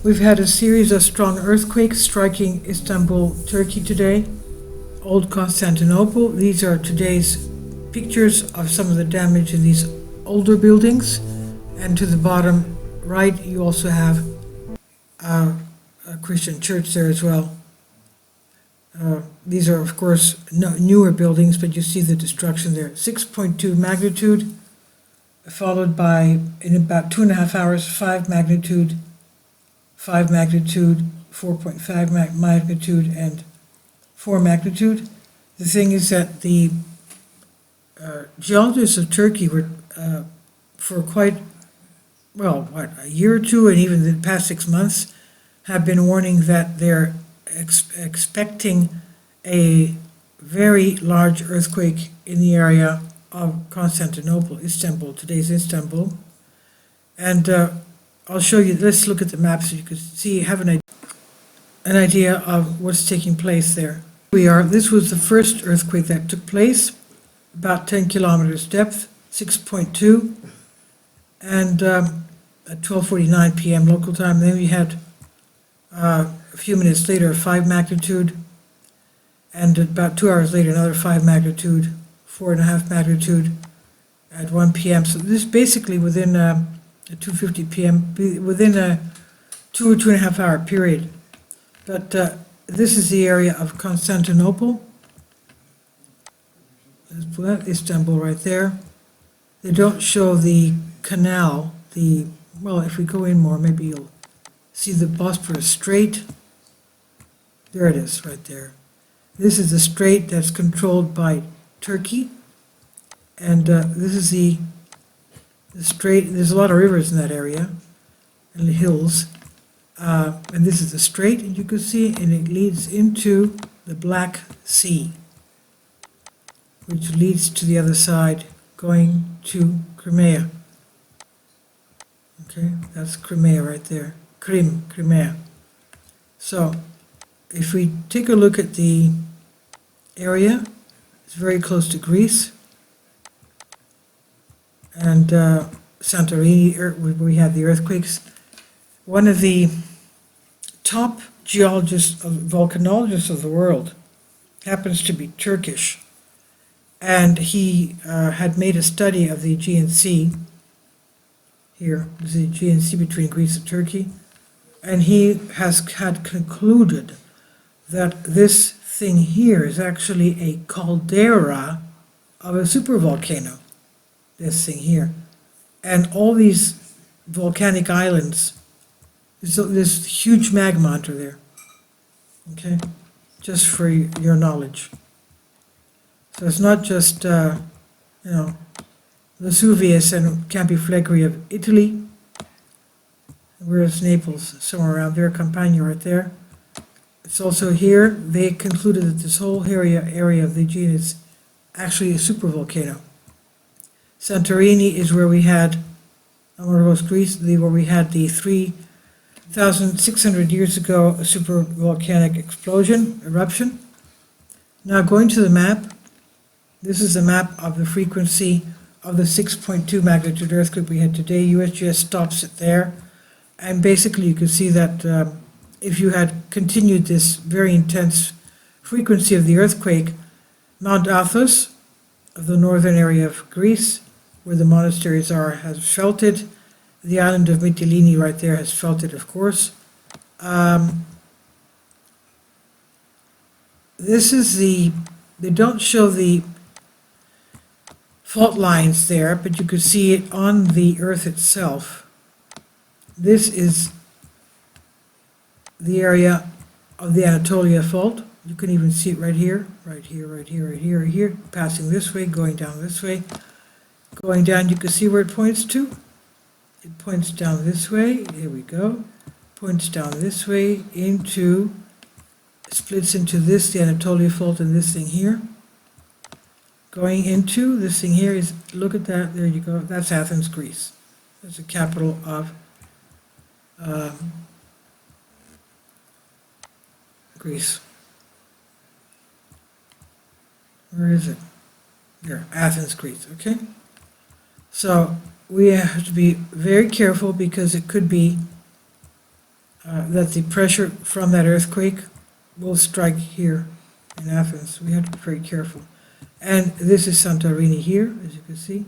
We've had a series of strong earthquakes striking Istanbul, Turkey today, Old Constantinople. These are today's pictures of some of the damage in these older buildings. And to the bottom right, you also have a Christian church there as well. These are, of course, newer buildings, but you see the destruction there. 6.2 magnitude, followed by, in about 2.5 hours, 5 magnitude, 4.5 magnitude, and 4 magnitude. The thing is that the geologists of Turkey were, for quite, a year or two, and even the past 6 months, have been warning that they're expecting a very large earthquake in the area of Constantinople, Istanbul, today's Istanbul. And I'll show you, let's look at the map so you can see, have an idea of what's taking place there. This was the first earthquake that took place, about 10 kilometers depth, 6.2, and at 12:49 p.m. local time. Then we had a few minutes later, 5 magnitude, and about 2 hours later, another 5 magnitude, 4.5 magnitude at 1 p.m. So this is basically within at 2:50 p.m., within a 2 or 2.5 hour period. But this is the area of Constantinople. There's Istanbul right there. They don't show the canal, if we go in more, maybe you'll see the Bosporus Strait. There it is, right there. This is the strait that's controlled by Turkey. And this is the strait. There's a lot of rivers in that area, and the hills. And this is the strait, and you can see, and it leads into the Black Sea, which leads to the other side, going to Crimea. Okay, that's Crimea right there. Crimea. So, if we take a look at the area, it's very close to Greece. And Santorini, where we had the earthquakes. One of the top geologists, volcanologists of the world, happens to be Turkish. And he had made a study of the Aegean Sea. Here is the Aegean Sea between Greece and Turkey. And he had concluded that this thing here is actually a caldera of a supervolcano. This thing here. And all these volcanic islands, there's huge magma under there. Okay? Just for your knowledge. So it's not just, Vesuvius and Campi Flegrei of Italy. Where's Naples? Somewhere around there, Campania right there. It's also here. They concluded that this whole area of the Aegean is actually a supervolcano. Santorini is where we had, Greece, where we had the 3,600 years ago a supervolcanic eruption. Now going to the map, this is the map of the frequency of the 6.2 magnitude earthquake we had today. USGS stops it there. And basically you can see that if you had continued this very intense frequency of the earthquake, Mount Athos of the northern area of Greece, where the monasteries are, has felt it. The island of Mytilene right there has felt it, of course. This is they don't show the fault lines there, but you can see it on the earth itself. This is the area of the Anatolia Fault. You can even see it right here, passing this way, going down this way. Going down, you can see where it points to. It points down this way, here we go. Points down this way splits into this, the Anatolia Fault, and this thing here. Going into this thing here is, look at that, there you go, that's Athens, Greece. That's the capital of Greece. Where is it? Here, Athens, Greece, okay? So we have to be very careful because it could be that the pressure from that earthquake will strike here in Athens. We have to be very careful. And this is Santorini here, as you can see,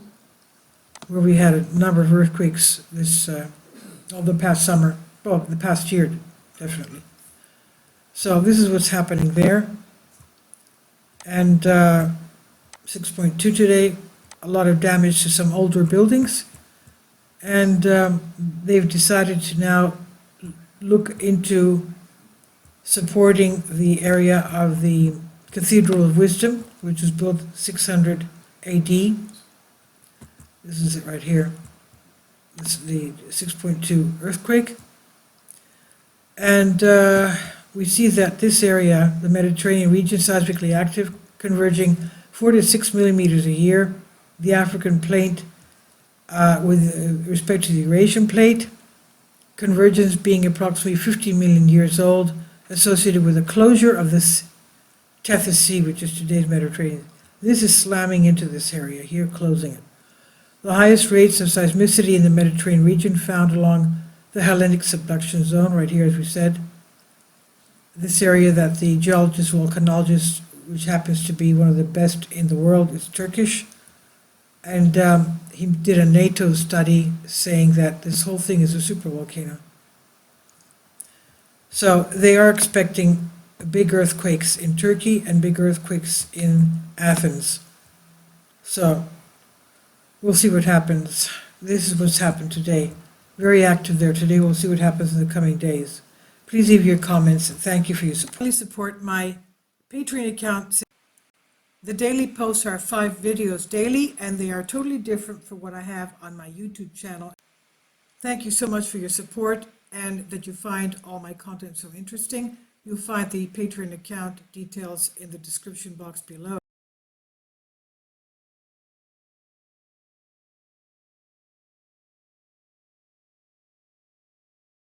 where we had a number of earthquakes the past summer, well, the past year, definitely. So this is what's happening there. And 6.2 today, a lot of damage to some older buildings. And they've decided to now look into supporting the area of the Cathedral of Wisdom, which was built 600 AD. This is it right here. This is the 6.2 earthquake. And we see that this area, the Mediterranean region, seismically active, converging 4 to 6 millimeters a year. The African plate, with respect to the Eurasian plate, convergence being approximately 50 million years old, associated with the closure of this Tethys Sea, which is today's Mediterranean. This is slamming into this area here, closing it. The highest rates of seismicity in the Mediterranean region found along the Hellenic subduction zone, right here, as we said. This area that the geologist, volcanologist, which happens to be one of the best in the world, is Turkish. And he did a NATO study saying that this whole thing is a supervolcano. So they are expecting big earthquakes in Turkey and big earthquakes in Athens. So we'll see what happens. This is what's happened today. Very active there today. We'll see what happens in the coming days. Please leave your comments. Thank you for your support. Please support my Patreon account. The daily posts are 5 videos daily, and they are totally different from what I have on my YouTube channel. Thank you so much for your support and that you find all my content so interesting. You'll find the Patreon account details in the description box below.